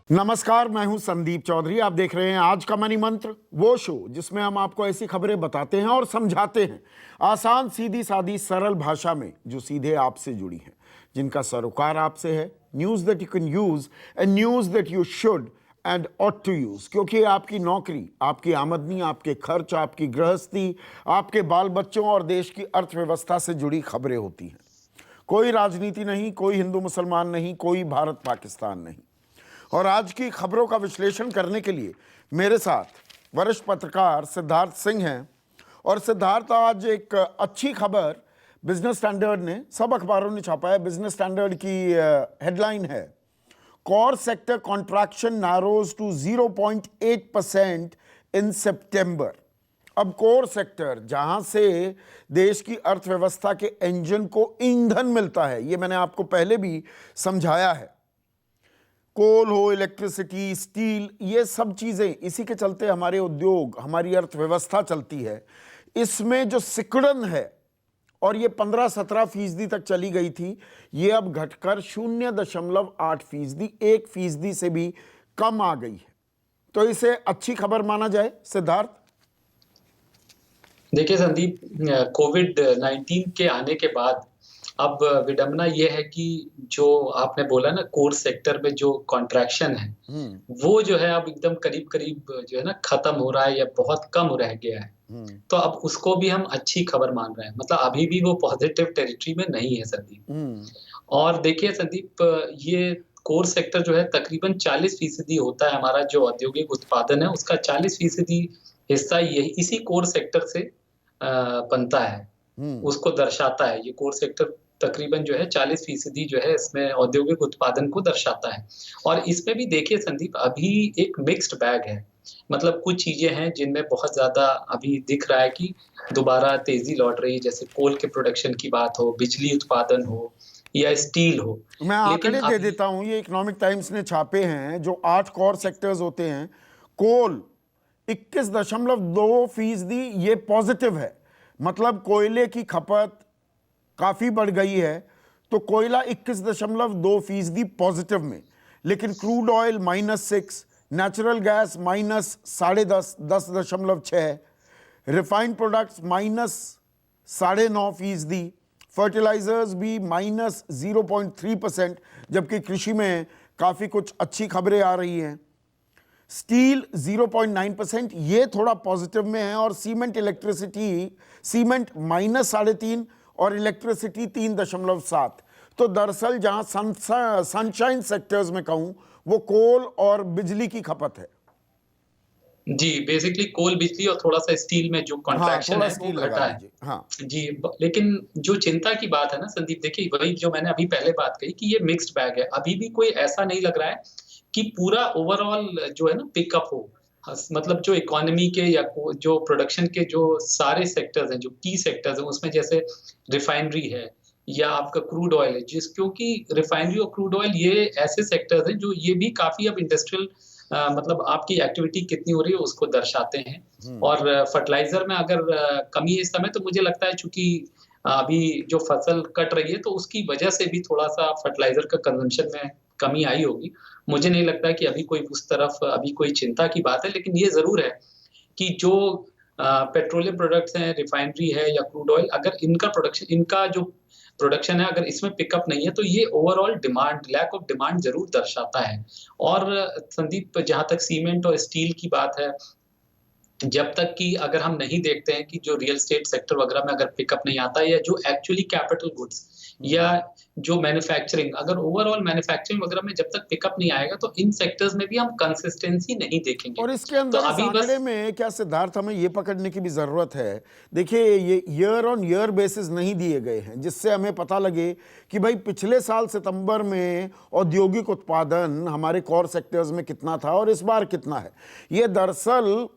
नमस्कार, मैं हूं संदीप चौधरी। आप देख रहे हैं आज का मनी मंत्र, वो शो जिसमें हम आपको ऐसी खबरें बताते हैं और समझाते हैं आसान, सीधी सादी, सरल भाषा में, जो सीधे आपसे जुड़ी हैं, जिनका सरोकार आपसे है। News that you can use and news that you should and ought to use, क्योंकि आपकी नौकरी, आपकी आमदनी, आपके खर्च, आपकी गृहस्थी, आपके बाल बच्चों और देश की अर्थव्यवस्था से जुड़ी खबरें होती हैं। कोई राजनीति नहीं, कोई हिंदू मुसलमान नहीं, कोई भारत पाकिस्तान नहीं। और आज की खबरों का विश्लेषण करने के लिए मेरे साथ वरिष्ठ पत्रकार सिद्धार्थ सिंह हैं। और सिद्धार्थ, आज एक अच्छी खबर बिजनेस स्टैंडर्ड ने, सब अखबारों ने छापा है, बिजनेस स्टैंडर्ड की हेडलाइन है, core sector contraction narrows to 0.8% in September. अब कोर सेक्टर, जहां से देश की अर्थव्यवस्था के इंजन को ईंधन मिलता है, ये मैंने आपको पहले भी समझाया है, कोल हो, इलेक्ट्रिसिटी, स्टील, ये सब चीज़ें, इसी के चलते हमारे उद्योग, हमारी अर्थव्यवस्था चलती है। इसमें जो सिकुड़न है, और ये 15-17% तक चली गई थी, ये अब घटकर 0.8%, 1% से भी कम आ गई है। तो इसे अच्छी खबर माना जाए सिद्धार्थ? देखिए संदीप, कोविड-19 के आने के बाद अब विडंबना ये है कि जो आपने बोला ना, कोर सेक्टर में जो कॉन्ट्रैक्शन है, वो जो है अब एकदम करीब-करीब जो है ना खत्म हो रहा है या बहुत कम रह गया है। तो अब उसको भी हम अच्छी खबर मान रहे हैं। मतलब अभी भी वो पॉजिटिव टेरिटरी में नहीं है संदीप। और देखिए संदीप, ये कोर सेक्टर जो है तकरीबन 40% होता है, हमारा जो औद्योगिक उत्पादन है उसका 40% हिस्सा यही इसी कोर सेक्टर से बनता है। उसको दर्शाता है। ये कोर सेक्टर तकरीबन जो है 40% जो है इसमें औद्योगिक उत्पादन को दर्शाता है। और इसमें भी देखिए संदीप, अभी एक मिक्स्ड बैग है। मतलब कुछ चीज़ें हैं जिनमें बहुत ज़्यादा अभी दिख रहा है कि दोबारा तेज़ी लौट रही है, जैसे कोल के प्रोडक्शन की बात हो, बिजली उत्पादन हो या स्टील हो। मैं लेकिन आंकड़े दे अभी देता हूं, ये इकोनॉमिक टाइम्स ने छापे हैं, जो 8 कोर सेक्टर्स होते हैं, कोल 21.2%, ये पॉजिटिव है। मतलब कोयले की खपत काफी बढ़ गई है, तो कोयला 21.2% पॉजिटिव में। लेकिन crude oil -6, natural gas -10.5, 10.6, refined products -9.5%, fertilisers भी -0.3%, जबकि कृषि में काफ़ी कुछ अच्छी खबरें आ रही हैं। स्टील 0.9%, ये थोड़ा पॉजिटिव में है। और सीमेंट, सीमेंट -3.5 और इलेक्ट्रिसिटी 3.7। तो दरअसल जहां सनशाइन सेक्टर्स में कहूं, वो कोल और बिजली की खपत है। जी, बेसिकली कोल, बिजली और थोड़ा-सा स्टील में जो हाँ, कॉन्ट्रैक्शन थोड़ा है वो स्टील लगा घटा है। लीजिए। हाँ। जी, लेकिन जो चिंता की बात है ना संदीप, देखिए वही जो मैंने अभी पहले बात कही कि ये मिक्स्ड बैग है। अभी भी कोई ऐसा नहीं लग रहा है कि पूरा ओवरऑल जो है ना पिकअप हो। मतलब जो इकोनॉमी के या जो प्रोडक्शन के जो सारे सेक्टर्स हैं, जो की सेक्टर्स हैं, उसमें जैसे रिफाइनरी है या आपका क्रूड ऑयल है, क्योंकि रिफाइनरी और क्रूड ऑयल ये ऐसे सेक्टर्स हैं जो ये भी काफ़ी अब इंडस्ट्रियल मतलब आपकी एक्टिविटी कितनी हो रही है उसको दर्शाते हैं। और फर्टिलाइज़र में अगर कमी है इस समय, तो मुझे लगता है चूँकि अभी जो फसल कट रही है तो उसकी वजह से भी थोड़ा-सा फर्टिलाइज़र का कंज़म्पशन में कमी आई होगी। मुझे नहीं लगता है कि अभी कोई उस तरफ अभी कोई चिंता की बात है, लेकिन ये ज़रूर है कि जो पेट्रोलियम प्रोडक्ट्स हैं, रिफाइनरी है या क्रूड ऑयल, अगर इनका जो प्रोडक्शन है, अगर इसमें पिकअप नहीं है, तो ये ओवरऑल लैक ऑफ डिमांड ज़रूर दर्शाता है। और संदीप, जहाँ तक सीमेंट और स्टील की बात है, जब तक कि अगर हम नहीं देखते हैं कि जो रियल एस्टेट सेक्टर वगैरह में अगर पिकअप नहीं आता है, या जो एक्चुअली कैपिटल गुड्स या जो मैन्युफैक्चरिंग, अगर ओवरऑल मैन्युफैक्चरिंग वगैरह में जब तक पिकअप नहीं आएगा, तो इन सेक्टर्स में भी हम कंसिस्टेंसी नहीं देखेंगे। और इसके तो अंदर इस अभी आंकड़े बस में क्या सिद्धार्थ, हमें ये पकड़ने की भी ज़रूरत है। देखिए, ये ईयर ऑन ईयर बेसिस नहीं दिए गए हैं, जिससे हमें पता लगे कि भाई पिछले साल सितंबर में औद्योगिक उत्पादन हमारे कोर सेक्टर्स में कितना था और इस बार कितना है। ये दरअसल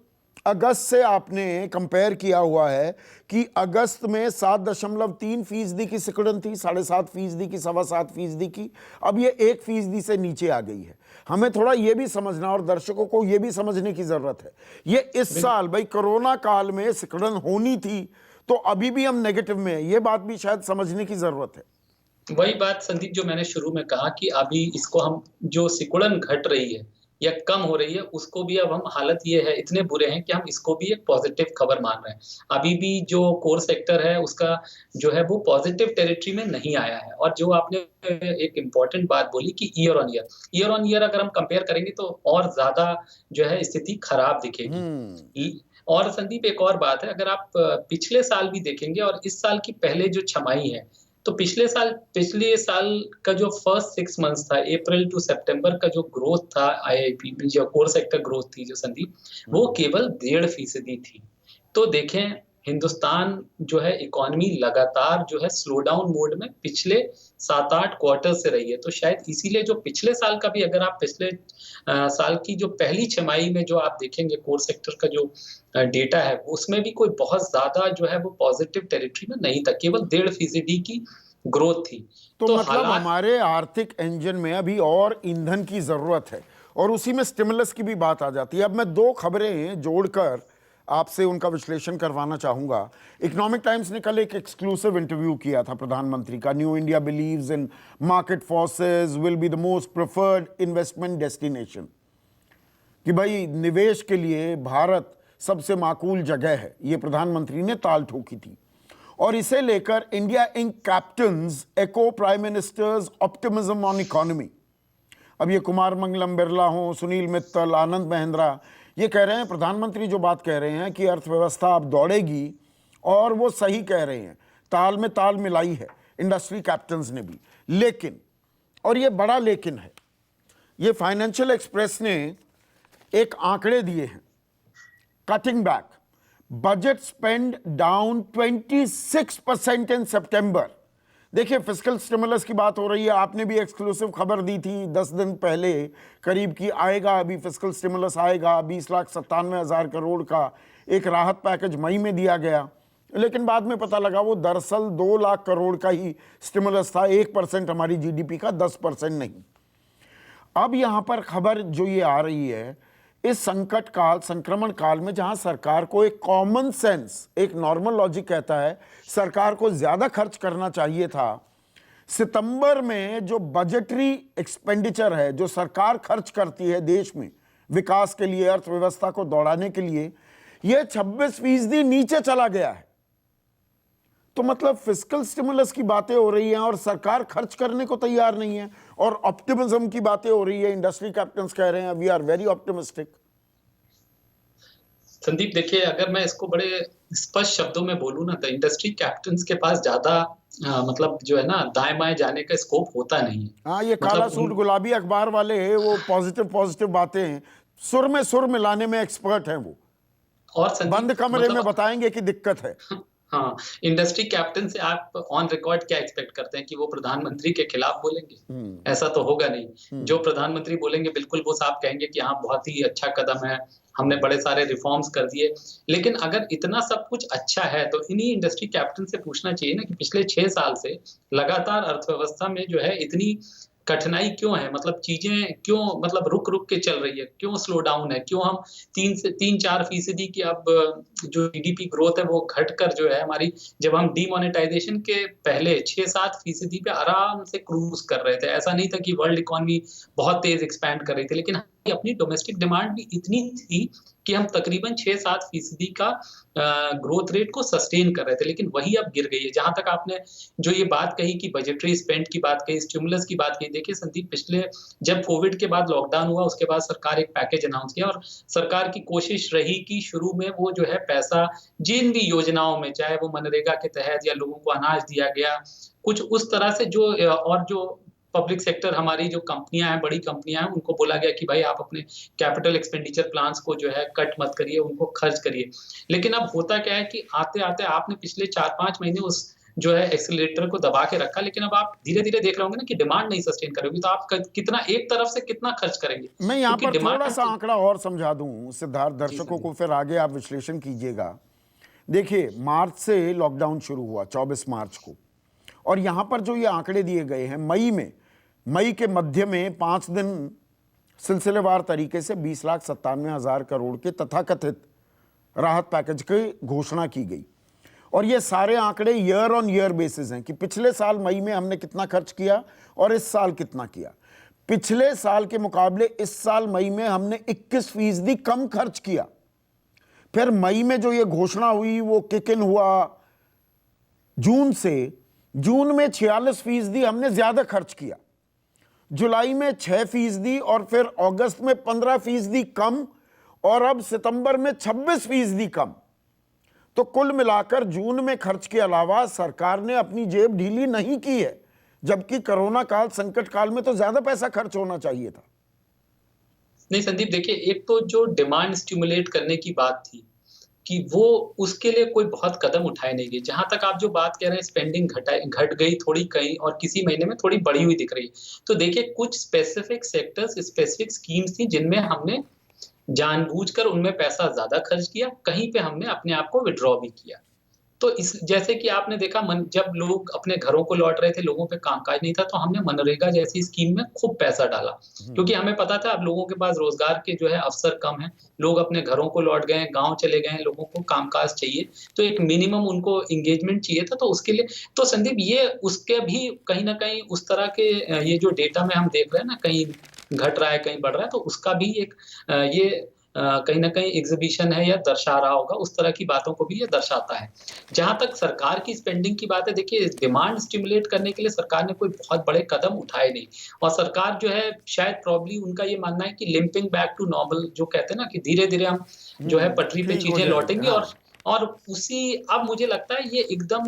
अगस्त से आपने कंपेयर किया हुआ है कि अगस्त में 7.3% की सिकुड़न थी, 7.5% की, 7.25% की। अब ये 1% से नीचे आ गई है। हमें थोड़ा ये भी समझना, और दर्शकों को ये भी समझने की जरूरत है, ये इस साल भाई कोरोना काल में सिकुड़न होनी थी, तो अभी भी हम नेगेटिव में है, ये बात भी शायद समझने की जरूरत है। वही बात संदीप, जो मैंने शुरू में कहा कि अभी इसको हम जो सिकुड़न घट रही है, या कम हो रही है, उसको भी अब हम हालत ये है, इतने बुरे हैं कि हम इसको भी एक पॉजिटिव खबर मान रहे हैं। अभी भी जो कोर सेक्टर है उसका जो है वो पॉजिटिव टेरिटरी में नहीं आया है। और जो आपने एक इम्पोर्टेंट बात बोली कि ईयर ऑन ईयर अगर हम कंपेयर करेंगे तो और ज़्यादा जो है स्थिति खराब दिखेगी। हम्म। इ और संदीप एक और बात है, अगर आप पिछले साल भी देखेंगे और इस साल की पहले जो छमाही है, तो पिछले साल का जो फर्स्ट 6 मंथ्स था, अप्रैल टू सितंबर का जो ग्रोथ था आईआईपी में, जो कोर सेक्टर ग्रोथ थी जो संदीप, वो केवल 1.5% थी। तो देखें, हिंदुस्तान जो है इकोनॉमी लगातार जो है स्लो डाउन मोड में पिछले 7-8 क्वार्टर से रही है। तो शायद इसीलिए जो पिछले साल का भी, अगर आप पिछले साल की जो पहली छमाही में जो आप देखेंगे कोर सेक्टर का जो डेटा है, उसमें भी कोई बहुत ज़्यादा जो है वो पॉजिटिव टेरिटरी में नहीं था, केवल 1.5% की ग्रोथ थी। तो तो मतलब हालात हमारे आर्थिक इंजन में अभी और ईंधन की जरूरत है, और उसी में स्टिमुलस की भी बात आ जाती है। अब मैं दो खबरें जोड़कर आपसे उनका विश्लेषण करवाना चाहूंगा। इकोनॉमिक टाइम्स ने कल एक एक्सक्लूसिव इंटरव्यू किया था प्रधानमंत्री का। New India believes in market forces will be the most preferred investment destination, कि भाई निवेश के लिए भारत सबसे माकूल जगह है, ये प्रधानमंत्री ने ताल ठोकी थी। और इसे लेकर India Inc captains echo prime minister's optimism on economy. अब ये कुमार मंगलम बिरला हो, सुनील मित्तल, आनंद महिंद्रा, ये कह रहे हैं, प्रधानमंत्री जो बात कह रहे हैं कि अर्थव्यवस्था अब दौड़ेगी, और वो सही कह रहे हैं, ताल में ताल मिलाई है इंडस्ट्री कैप्टन्स ने भी। लेकिन, और ये बड़ा लेकिन है, ये फाइनेंशियल एक्सप्रेस ने एक आंकड़े दिए हैं, cutting back budget spend down 26% इन सितंबर। देखिए, फिस्कल स्टिमुलस की बात हो रही है, आपने भी एक्सक्लूसिव खबर दी थी 10 दिन पहले करीब की आएगा, अभी फिस्कल स्टिमुलस आएगा। 20,97,000 करोड़ का एक राहत पैकेज मई में दिया गया, लेकिन बाद में पता लगा वो दरअसल 2 लाख करोड़ का ही स्टिमुलस था, 1% हमारी जीडीपी का, 10% नहीं। अब यहां पर खबर जो ये आ रही है, इस संकट काल, संक्रमण काल में, जहां सरकार को एक कॉमन सेंस, एक नॉर्मल लॉजिक कहता है सरकार को ज्यादा खर्च करना चाहिए था, सितंबर में जो बजटरी एक्सपेंडिचर है, जो सरकार खर्च करती है देश में विकास के लिए, अर्थव्यवस्था को दौड़ाने के लिए, यह 26% नीचे चला गया है। तो मतलब फिस्कल स्टिमुलस की बातें हो रही हैं और सरकार खर्च करने को तैयार नहीं है, और ऑप्टिमिज्म की बातें हो रही है, इंडस्ट्री कैप्टन्स कह रहे हैं we are very optimistic. Sandeep देखिए, अगर मैं इसको बड़े स्पष्ट शब्दों में बोलूँ ना, तो इंडस्ट्री कैप्टन्स के पास ज़्यादा मतलब जो है ना दाएँ-बाएँ जाने का स्कोप होता नहीं है। हाँ, ये काला मतलब सूट उन गुलाबी अखबार वाले हैं, वो पॉजिटिव बातें हैं, सुर में सुर मिलाने में एक्सपर्ट हैं वो, और संदीप बंद कमरे में मतलब बताएंगे कि दिक्कत है। हाँ, इंडस्ट्री कैप्टन से आप ऑन रिकॉर्ड क्या एक्सपेक्ट करते हैं कि वो प्रधानमंत्री के खिलाफ बोलेंगे? ऐसा तो होगा नहीं। जो प्रधानमंत्री बोलेंगे बिल्कुल वो साफ कहेंगे कि हाँ, बहुत ही अच्छा कदम है, हमने बड़े सारे रिफॉर्म्स कर दिए। लेकिन अगर इतना सब कुछ अच्छा है तो इन्हीं इंडस्ट्री कैप्टन से पूछना चाहिए ना कि पिछले 6 साल से लगातार अर्थव्यवस्था में जो है इतनी कठिनाई क्यों है? मतलब चीज़ें क्यों मतलब रुक-रुक के चल रही है? क्यों स्लो डाउन है? क्यों हम 3-4% की अब जो जीडीपी ग्रोथ है वो घटकर जो है हमारी, जब हम डीमोनेटाइजेशन के पहले 6-7% पे आराम से क्रूज़ कर रहे थे। ऐसा नहीं था कि वर्ल्ड इकोनॉमी बहुत तेज़ एक्सपैंड कर रही थी, लेकिन अपनी डोमेस्टिक डिमांड भी इतनी थी कि हम तकरीबन 6-7% का ग्रोथ रेट को सस्टेन कर रहे थे, लेकिन वही अब गिर गई है। जहाँ तक आपने जो ये बात कही कि बजटरी स्पेंड की बात कही, स्टिमुलस की बात कही, देखिए संदीप, पिछले जब कोविड के बाद लॉकडाउन हुआ, उसके बाद सरकार एक पैकेज अनाउंस किया और सरकार की कोशिश रही कि शुरू में वो जो है पैसा जिन भी योजनाओं में, चाहे वो मनरेगा के तहत या लोगों को अनाज दिया गया, कुछ उस तरह से जो और जो पब्लिक सेक्टर हमारी जो कंपनियां हैं, बड़ी कंपनियां हैं, उनको बोला गया कि भाई आप अपने कैपिटल एक्सपेंडिचर प्लान्स को जो है कट मत करिए, उनको खर्च करिए। लेकिन अब होता क्या है कि आते-आते आपने पिछले 4-5 महीने उस जो है एक्सेलरेटर को दबा के रखा, लेकिन अब आप धीरे-धीरे देख रहे होंगे ना कि डिमांड नहीं सस्टेन करोगे, तो आप कितना एक तरफ से कितना खर्च करेंगे? मैं यहाँ क्योंकि पर थोड़ा डिमांड सा आंकड़ा और समझा दूं सिद्धार्थ, जी दर्शकों को, संदीप। फिर आगे आप विश्लेषण कीजिएगा। देखिए, मार्च से लॉकडाउन शुरू हुआ 24 मार्च को, और यहां पर जो ये आंकड़े दिए गए हैं, मई के मध्य में 5 दिन सिलसिलेवार तरीके से 20,97,000 करोड़ के तथाकथित राहत पैकेज की घोषणा की गई। और ये सारे आंकड़े ईयर ऑन ईयर बेसिस हैं कि पिछले साल मई में हमने कितना खर्च किया और इस साल कितना किया। पिछले साल के मुकाबले इस साल मई में हमने 21% कम खर्च किया। फिर मई में जो ये घोषणा हुई वो किक इन हुआ जून से, जून में 46% हमने ज्यादा खर्च किया, जुलाई में 6% और फिर अगस्त में 15% कम और अब सितंबर में 26% कम। तो कुल मिलाकर जून में खर्च के अलावा सरकार ने अपनी जेब ढीली नहीं की है, जबकि कोरोना काल, संकट काल में तो ज्यादा पैसा खर्च होना चाहिए था। नहीं संदीप, देखिए एक तो जो डिमांड स्टिमुलेट करने की बात थी कि वो उसके लिए कोई बहुत कदम उठाए नहीं गए। जहां तक आप जो बात कह रहे हैं स्पेंडिंग घट गई थोड़ी कहीं और किसी महीने में थोड़ी बढ़ी हुई दिख रही है, तो देखिए कुछ स्पेसिफिक सेक्टर्स, स्पेसिफिक स्कीम्स थी जिनमें हमने जानबूझकर उनमें पैसा ज्यादा खर्च किया, कहीं पे हमने अपने आप को विड्रॉ भी किया। तो इस जैसे कि आपने देखा जब लोग अपने घरों को लौट रहे थे, लोगों पे कामकाज नहीं था, तो हमने मनरेगा जैसी स्कीम में खूब पैसा डाला, क्योंकि हमें पता था अब लोगों के पास रोजगार के जो है अवसर कम है, लोग अपने घरों को लौट गए हैं, गांव चले गए हैं, लोगों को कामकाज चाहिए, तो एक मिनिमम उनको एंगेजमेंट चाहिए था। तो उसके लिए तो संदीप ये उसके भी कहीं ना कहीं उस तरह के ये जो डेटा में हम देख रहे हैं ना, कहीं घट रहा है कहीं बढ़ रहा है, तो उसका भी एक ये कहीं न कहीं एग्ज़िबिशन है या दर्शा रहा होगा, उस तरह की बातों को भी ये दर्शाता है। जहाँ तक सरकार की स्पेंडिंग की बात है, देखिए डिमांड स्टिमुलेट करने के लिए सरकार ने कोई बहुत बड़े कदम उठाए नहीं, और सरकार जो है शायद प्रोबब्ली उनका ये मानना है कि लिंपिंग बैक टू नॉर्मल जो कहते हैं ना कि धीरे-धीरे हम जो है पटरी पे ठीक हो चीज़ें जाएगी, लौटेंगी, हाँ। और उसी अब मुझे लगता है ये एकदम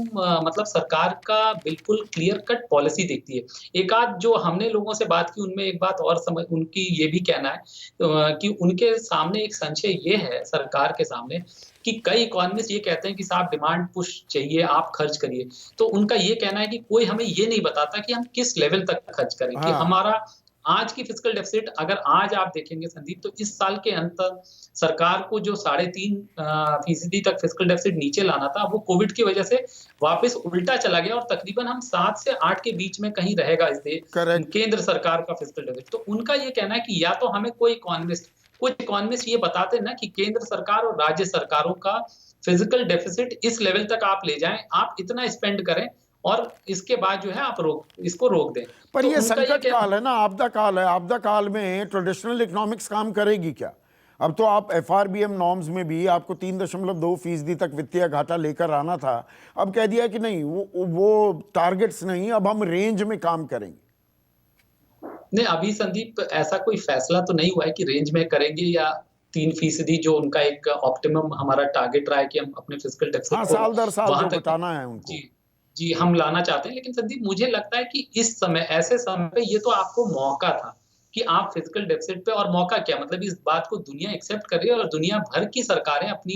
मतलब सरकार का बिल्कुल क्लियर कट पॉलिसी दिखती है। एक आध जो हमने लोगों से बात की उनमें एक बात और समझ उनकी ये भी कहना है कि उनके सामने एक संशय ये है सरकार के सामने कि कई इकोनॉमिस्ट ये कहते हैं कि साहब डिमांड पुश चाहिए, आप खर्च करिए। तो उनका ये कहना है कि कोई हमें ये नहीं बताता कि हम किस लेवल तक खर्च करें, कि हाँ, हमारा आज की फिस्कल डेफिसिट अगर आज आप देखेंगे संदीप, तो इस साल के अंत तक सरकार को जो 3.5% तक फिस्कल डेफिसिट नीचे लाना था, वो कोविड की वजह से वापस उल्टा चला गया और तकरीबन हम 7 से 8 के बीच में कहीं रहेगा करेक्ट। केंद्र सरकार का फिस्कल डेफिसिट। तो उनका ये कहना है कि या तो हमें कुछ इकोनॉमिस्ट ये बताते हैं ना कि केंद्र सरकार और राज्य सरकारों का फिजिकल डेफिसिट इस लेवल तक आप ले जाएं, आप इतना स्पेंड करें और इसके बाद जो है आप इसको रोक दें। पर तो ये उनका ये संकट कहना काल है ना, आपदा काल है। आपदा काल में ट्रेडिशनल इकोनॉमिक्स काम करेगी क्या? अब तो आप एफआरबीएम नॉर्म्स में भी आपको 3.2% तक वित्तीय घाटा लेकर आना था, अब कह दिया कि नहीं, वो टारगेट्स नहीं, अब हम रेंज में काम करेंगे। नहीं, अभी संदीप ऐसा कोई फैसला तो नहीं हुआ है कि रेंज में करेंगे या 3% जो उनका एक ऑप्टिमम हमारा टारगेट रहा है कि हम अपने फिस्कल डेफिसिट हाँ, को साल दर साल वहां जो तक घटाना है उनको। जी, जी, हम लाना चाहते हैं। लेकिन संदीप मुझे लगता है कि इस समय ऐसे समय पे ये तो आपको मौका था कि आप फिस्कल डेफिसिट पे, और मौका क्या मतलब इस बात को दुनिया एक्सेप्ट कर रही है और दुनिया भर की सरकारें अपनी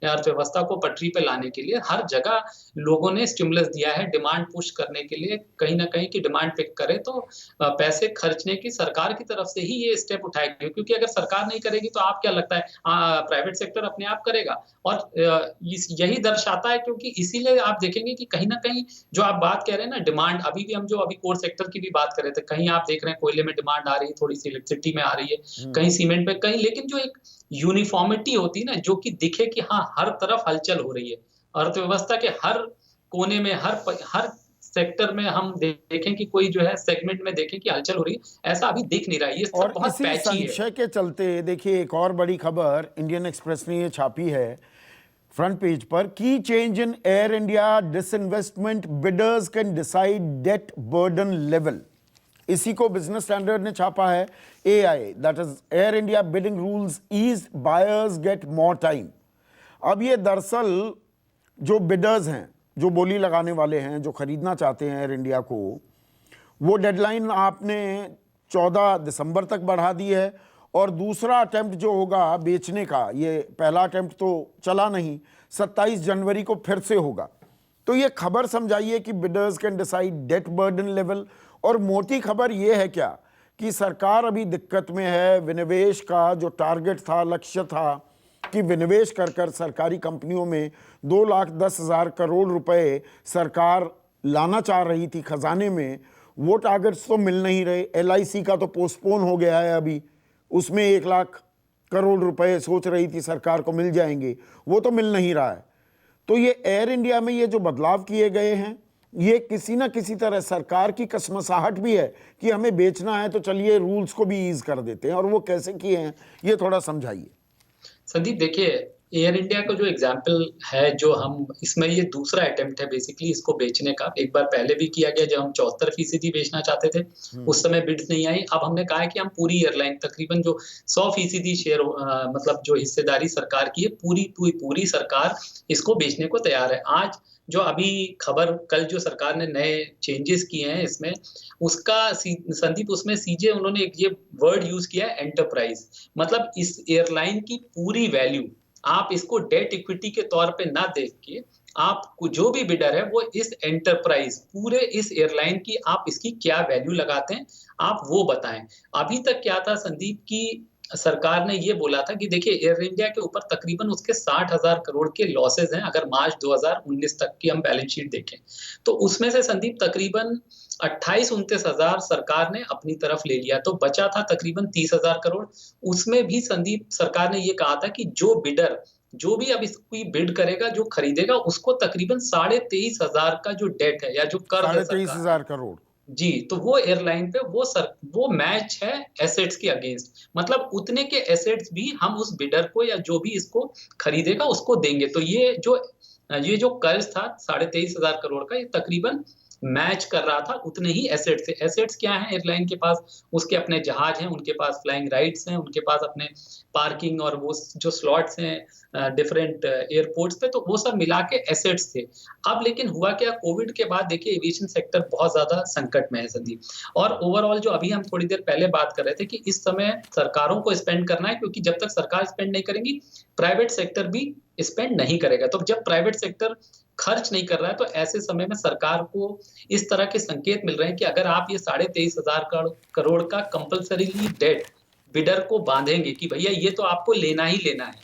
अर्थव्यवस्था को पटरी पे लाने के लिए हर जगह लोगों ने स्टिमुलस दिया है डिमांड पुश करने के लिए, कहीं न कहीं की डिमांड पिक करे तो पैसे खर्चने की सरकार की तरफ से ही ये स्टेप उठाए गए, क्योंकि अगर सरकार नहीं करेगी तो आप क्या लगता है प्राइवेट सेक्टर अपने आप करेगा। और यही दर्शाता है, क्योंकि इसीलिए आप देखेंगे कि कहीं न कहीं जो आप बात कह रहे हैं ना डिमांड, अभी भी हम जो अभी कोर सेक्टर की भी बात कर रहे थे, कहीं आप देख रहे हैं कोयले में डिमांड आ रही है, थोड़ी सी इलेक्ट्रिसिटी में आ रही है, कहीं सीमेंट पे, कहीं, लेकिन जो एक यूनिफॉर्मिटी होती है ना, जो कि दिखे कि हाँ हर तरफ हलचल हो रही है, अर्थव्यवस्था के हर कोने में, हर सेक्टर में हम देखें कि कोई जो है सेगमेंट में देखें कि हलचल हो रही है, ऐसा अभी दिख नहीं रहा है, ये सब और बहुत इसी पैची है। संशय के चलते देखिए एक और बड़ी खबर इंडियन एक्सप्रेस ने ये छापी है फ्रंट पेज पर, key change in Air India disinvestment bidders can decide debt burden level. इसी को बिजनेस स्टैंडर्ड ने छापा है। AI, that is Air India bidding rules ease, buyers get more time. अब ये दरअसल जो बिडर्स हैं, जो बोली लगाने वाले हैं, जो खरीदना चाहते हैं एयर इंडिया को, वो डेडलाइन आपने 14 दिसंबर तक बढ़ा दी है, और दूसरा अटेम्प्ट जो होगा बेचने का, ये पहला अटेम्प्ट तो चला नहीं, 27 जनवरी को फिर से होगा। तो ये खबर समझाइए कि bidders can decide debt burden level. और मोटी खबर ये है क्या कि सरकार अभी दिक्कत में है। विनिवेश का जो टारगेट था, लक्ष्य था कि विनिवेश कर कर सरकारी कंपनियों में 2,10,000 करोड़ रुपए सरकार लाना चाह रही थी खजाने में, वो टारगेट्स तो मिल नहीं रहे। एलआईसी का तो पोस्टपोन हो गया है, अभी उसमें 1,00,000 करोड़ रुपए सोच रही थी सरकार को मिल जाएंगे, वो तो मिल नहीं रहा है। तो ये एयर इंडिया में ये जो बदलाव किए गए हैं, ये किसी ना किसी तरह सरकार की कसमसाहट भी है कि हमें बेचना है तो चलिए रूल्स को भी ईज कर देते हैं, और वो कैसे किए हैं ये थोड़ा समझाइए। संदीप देखिए, एयर इंडिया का जो एग्जाम्पल है, जो हम इसमें ये दूसरा अटेम्प्ट है बेसिकली इसको बेचने का। एक बार पहले भी किया गया जब हम 74% बेचना चाहते थे, उस समय बिड्स नहीं आई। अब हमने कहा है कि हम पूरी एयरलाइन तकरीबन जो 100% शेयर मतलब जो हिस्सेदारी सरकार की है, पूरी सरकार इसको बेचने को तैयार है। आज जो अभी खबर, कल जो सरकार ने नए चेंजेस किए हैं इसमें, उसका संदीप उसमें सीजे उन्होंने एक ये वर्ड यूज किया है, एंटरप्राइज। मतलब इस एयरलाइन की पूरी वैल्यू आप इसको डेट इक्विटी के तौर पे ना देख के, आप जो भी बिडर है वो इस एंटरप्राइज, पूरे इस एयरलाइन की आप इसकी क्या वैल्यू लगाते हैं, आप वो बताएं। अभी तक क्या था संदीप की सरकार ने ये बोला था कि देखिए एयर इंडिया के ऊपर तकरीबन उसके 60,000 करोड़ के लॉसेज हैं, अगर मार्च 2019 तक की हम बैलेंस शीट देखें तो उसमें से संदीप तकरीबन 28-29,000 सरकार ने अपनी तरफ ले लिया, तो बचा था तकरीबन 30,000 करोड़। उसमें भी संदीप सरकार ने ये कहा था कि जो बिडर, जो भी अब इसकी बिड करेगा, जो खरीदेगा, उसको तकरीबन 23,500 का जो डेट है या जो कर्ज है सरकार 23,500 करोड़। जी, तो वो एयरलाइन पे वो मैच है एसेट्स के अगेंस्ट। मतलब उतने के एसेट्स भी हम उस बिडर को या जो भी इसको खरीदेगा उसको देंगे। तो ये जो कर्ज था 23,500 करोड़ का, ये तकरीबन मैच कर रहा था उतने ही एसेट्स से। एसेट्स क्या है एयरलाइन के पास? उसके अपने जहाज हैं, उनके पास फ्लाइंग राइट्स हैं, उनके पास अपने पार्किंग और वो जो स्लॉट्स हैं डिफरेंट एयरपोर्ट्स पे, तो वो सब मिला के एसेट्स थे। अब लेकिन हुआ क्या, कोविड के बाद देखिए एविएशन सेक्टर बहुत ज्यादा संकट में है संदीप। और ओवरऑल जो अभी हम थोड़ी देर पहले बात कर रहे थे कि इस समय सरकारों को स्पेंड करना है, क्योंकि जब तक सरकार स्पेंड नहीं करेंगी प्राइवेट सेक्टर भी स्पेंड नहीं करेगा। तो जब प्राइवेट सेक्टर खर्च नहीं कर रहा है तो ऐसे समय में सरकार को इस तरह के संकेत मिल रहे हैं कि अगर आप ये 23,500 करोड़ का कंपल्सरीली डेट बिडर को बांधेंगे कि भैया ये तो आपको लेना ही लेना है,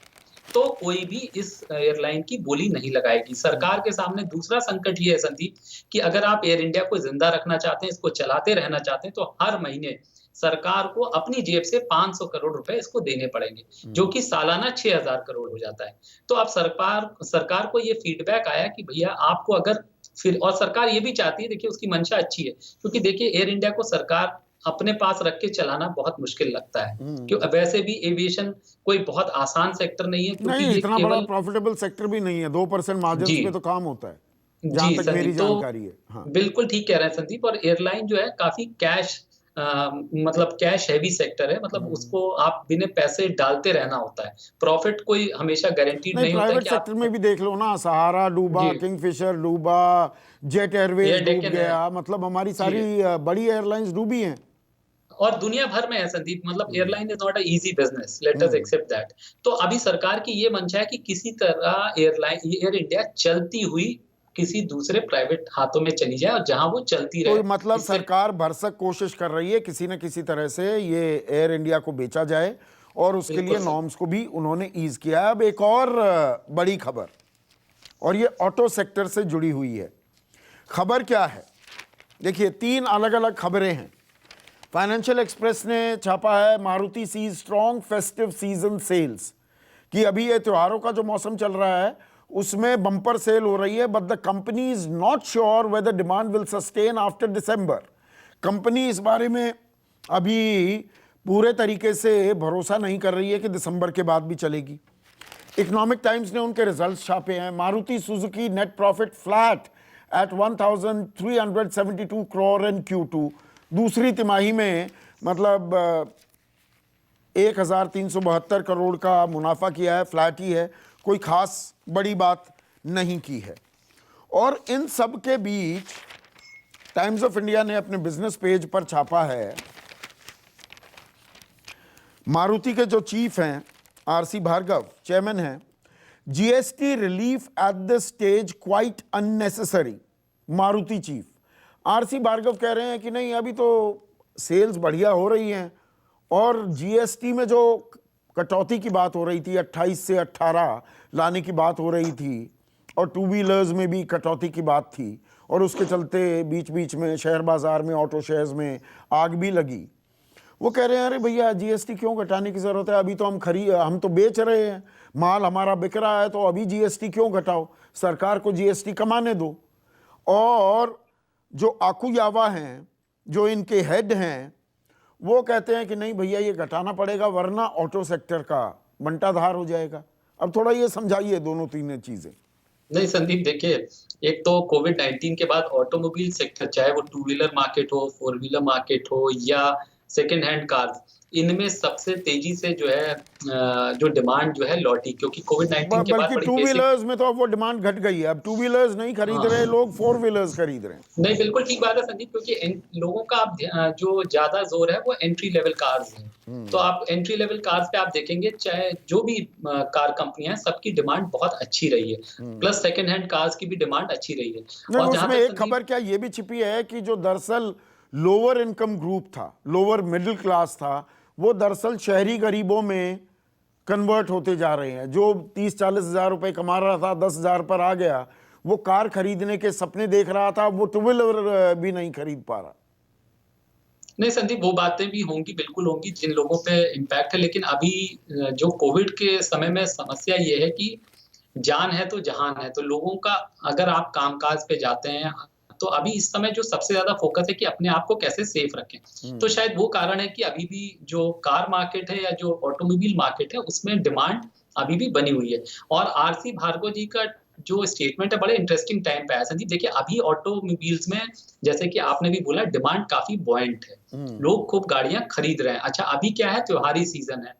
तो कोई भी इस एयरलाइन की बोली नहीं लगाएगी। सरकार के सामने दूसरा संकट ये है संदीप कि अगर आप एयर इंडिया को जिंदा रखना चाहते हैं, इसको चलाते रहना चाहते हैं, तो हर महीने सरकार को अपनी जेब से 500 करोड़ रुपए इसको देने पड़ेंगे, जो कि सालाना 6,000 करोड़ हो जाता है। तो अब सरकार को ये फीडबैक आया कि भैया आपको अगर फिर, और सरकार ये भी चाहती है, देखिए उसकी मंशा अच्छी है, क्योंकि देखिए एयर इंडिया को सरकार अपने पास रख के चलाना बहुत मुश्किल लगता है, क्योंकि वैसे भी एविएशन कोई बहुत आसान सेक्टर नहीं है, क्योंकि नहीं, ये इतना बड़ा केवल प्रॉफिटेबल सेक्टर भी नहीं है। 2% मार्जिन जी पे तो काम होता है, जहां जी तक मेरी संदीप, तो जानकारी है। हाँ। बिल्कुल ठीक कह रहे हैं संदीप। और एयरलाइन जो है काफी कैश मतलब कैश हैवी सेक्टर है, मतलब उसको आप बिना पैसे डालते रहना होता है। प्रॉफिट कोई हमेशा गारंटीड नहीं, नहीं होता है प्राइवेट कि सेक्टर आप में भी देख लो ना, सहारा डूबा, जी किंगफिशर डूबा, जेट एयरवेज एयर डूब डेक्कन है गया, मतलब हमारी जी, सारी बड़ी एयरलाइंस डूबी हैं। और दुनिया भर में है संदीप। मतलब airline is not a easy business, let us hmm. Except that. तो अभी सरकार की ये मंशा है कि किसी तरह एयर इंडिया चलती हुई किसी दूसरे प्राइवेट हाथों में चली जाए और जहां वो चलती तो रहे। मतलब इससे सरकार भरसक कोशिश कर रही है किसी न किसी तरह से ये एयर इंडिया को बेचा जाए, और उसके लिए बिल्कुल सर, नॉर्म्स को भी उन्होंने ईज किया है। अब एक और बड़ी खबर, और ये ऑटो सेक्टर से जुड़ी हुई है। खबर क्या है? देखिए, 3 अलग अलग खबरें हैं। फाइनेंशियल एक्सप्रेस ने छापा है, Maruti sees strong festive season sales, कि अभी ये त्योहारों का जो मौसम चल रहा है उसमें बम्पर सेल हो रही है, but the company is not sure whether demand will sustain after December. Company इस बारे में अभी पूरे तरीके से भरोसा नहीं कर रही है कि दिसंबर के बाद भी चलेगी। इकोनॉमिक टाइम्स ने उनके रिजल्ट्स छापे हैं। Maruti Suzuki net profit flat at 1,372 crore in Q2। दूसरी तिमाही में मतलब 1,372 करोड़ का मुनाफा किया है, फ्लैट ही है, कोई खास बड़ी बात नहीं की है। और इन सब के बीच टाइम्स ऑफ इंडिया ने अपने बिजनेस पेज पर छापा है, मारुति के जो चीफ हैं आरसी भार्गव, चेयरमैन हैं, GST relief at the stage quite unnecessary. Maruti chief RC Bhargava कह रहे हैं कि नहीं, अभी तो सेल्स बढ़िया हो रही हैं, और जीएसटी में जो कटौती की बात हो रही थी, 28 से 18 लाने की बात हो रही थी, और टू व्हीलर्स में भी कटौती की बात थी, और उसके चलते बीच बीच में शहर बाजार में ऑटो शेयर्स में आग भी लगी। वो कह रहे हैं अरे भैया जीएसटी क्यों घटाने की ज़रूरत है, अभी तो हम तो बेच रहे हैं, माल हमारा बिक रहा है, तो अभी जीएसटी क्यों घटाओ, सरकार को जीएसटी कमाने दो। और जो आकुयावा हैं, जो इनके हेड हैं, वो कहते हैं कि नहीं भैया ये घटाना पड़ेगा वरना ऑटो सेक्टर का बंटाधार हो जाएगा। अब थोड़ा ये समझाइए दोनों तीन चीजें। नहीं संदीप देखिए, एक तो कोविड-19 के बाद ऑटोमोबाइल सेक्टर, चाहे वो टू व्हीलर मार्केट हो, फोर व्हीलर मार्केट हो या सेकंड हैंड कार्स, इनमें सबसे तेजी से जो है जो डिमांड जो है लौटी, क्योंकि कोविड-19 के बाद बल्कि बड़ी टू बेसिक। व्हीलर्स में तो अब वो डिमांड घट गई है। अब टू व्हीलर्स नहीं खरीद हाँ, रहे लोग, फोर व्हीलर्स खरीद रहे हैं। नहीं बिल्कुल ठीक बात है संदीप, क्योंकि लोगों का आप जो ज्यादा जोर है वो एंट्री लेवल कार्स है। तो आप एंट्री लेवल कार्स पे आप देखेंगे, चाहे जो भी कार कंपनियां हैं, सबकी डिमांड बहुत अच्छी रही है। प्लस सेकंड हैंड कार्स की भी डिमांड अच्छी रही है। नहीं, और जहां उसमें तक एक संदीप, खबर क्या ये भी छिपी है कि जो दरअसल लोअर इनकम ग्रुप था, लोअर मिडिल क्लास था, वो दरअसल शहरी गरीबों में कन्वर्ट होते जा रहे हैं। जो 30-40 हजार रुपए कमा रहा था, 10,000 पर आ गया, वो कार खरीदने के सपने देख रहा था, वो टू व्हीलर भी नहीं खरीद पा रहा। नहीं संदीप, वो बातें भी होंगी, बिल्कुल होंगी, जिन लोगों पे इम्पैक्ट है। लेकिन अभी जो कोविड के समय में समस्या ये है कि जान है तो जहान है। तो लोगों का, अगर आप कामकाज पे जाते हैं, तो अभी इस समय जो सबसे ज्यादा फोकस है कि अपने आप को कैसे सेफ रखें। तो शायद वो कारण है कि अभी भी जो कार मार्केट है या जो ऑटोमोबाइल मार्केट है, उसमें डिमांड अभी भी बनी हुई है। और आरसी भार्गव जी का जो स्टेटमेंट है, बड़े इंटरेस्टिंग टाइम पे आया संदीप। देखिए, अभी ऑटोमोबाइल्स में, जैसे कि आपने भी बोला, डिमांड काफी बॉयंट है, लोग खूब गाड़ियां खरीद रहे हैं। अच्छा, अभी क्या है, त्योहारी सीजन है,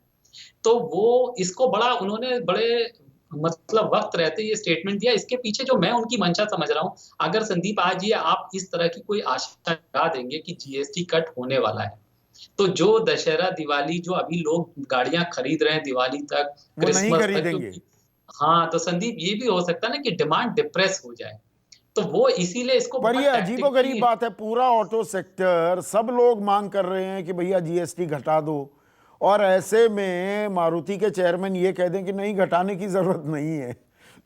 तो वो इसको बड़ा, उन्होंने बड़े मतलब वक्त रहते ये स्टेटमेंट दिया। इसके पीछे जो मैं उनकी मंशा समझ रहा हूँ, अगर संदीप आज ये आप इस तरह की कोई आशा लगा देंगे कि जीएसटी कट होने वाला है, तो जो दशहरा दिवाली जो अभी लोग गाड़ियां खरीद रहे हैं दिवाली तक, वो नहीं क्रिसमस तक, खरीदेंगे। क्योंकि हाँ, तो संदीप ये भी हो सकता है ना कि डिमांड डिप्रेस हो जाए। तो वो इसीलिए इसको पर बहुत ये अजीबोगरीब टैक्टिकली। बात है, पूरा ऑटो सेक्टर, सब लोग मांग कर रहे हैं कि भैया जीएसटी घटा दो, और ऐसे में मारुति के चेयरमैन ये कह दें कि नहीं घटाने की जरूरत नहीं है।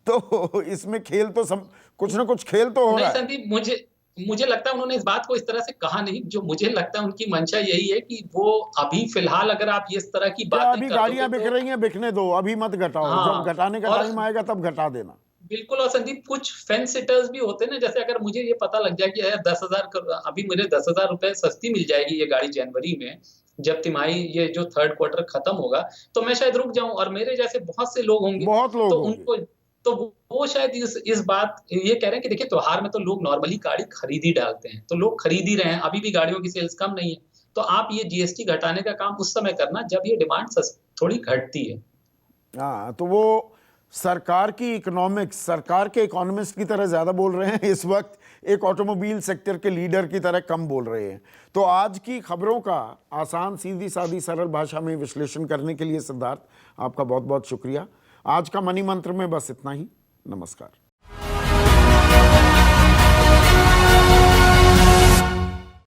तो इसमें खेल तो सब, कुछ ना कुछ खेल तो हो नहीं रहा है। संदीप, मुझे मुझे लगता है उन्होंने इस बात को इस तरह से कहा नहीं। जो मुझे लगता है उनकी मंशा यही है कि वो अभी फिलहाल अगर आप इस तरह की क्या बातें अभी कर दोगे गाड़ियां बिक तो। रही हैं, बिकने दो, अभी मत घटाओ, जब हाँ, घटाने का और टाइम आएगा तब घटा देना। बिल्कुल। और संदीप, कुछ फेंस सिटर्स भी होते हैं ना, जैसे अगर मुझे ये पता लग जाए कि यार 10,000 अभी मुझे 10,000 रुपए सस्ती मिल जाएगी ये गाड़ी जनवरी में, जब तिमाही ये जो थर्ड क्वार्टर खत्म होगा, तो मैं शायद रुक जाऊं। और मेरे जैसे बहुत से लोग होंगे, बहुत तो लोग होंगे। उनको, तो वो शायद इस बात ये कह रहे हैं कि देखिए, त्योहार में तो लोग नॉर्मली गाड़ी खरीद ही डालते हैं, तो लोग खरीद ही रहे हैं, अभी भी गाड़ियों की सेल्स कम नहीं है। तो आप ये जीएसटी घटाने का काम उस समय करना जब ये डिमांड थोड़ी घटती है। हाँ, तो वो सरकार की इकोनॉमिक्स, सरकार के इकोनॉमिस्ट की तरह ज्यादा बोल रहे हैं इस वक्त, एक ऑटोमोबाइल सेक्टर के लीडर की तरह कम बोल रहे हैं। तो आज की खबरों का आसान, सीधी सादी, सरल भाषा में विश्लेषण करने के लिए सिद्धार्थ, आपका बहुत बहुत शुक्रिया। आज का मनी मंत्र में बस इतना ही। नमस्कार।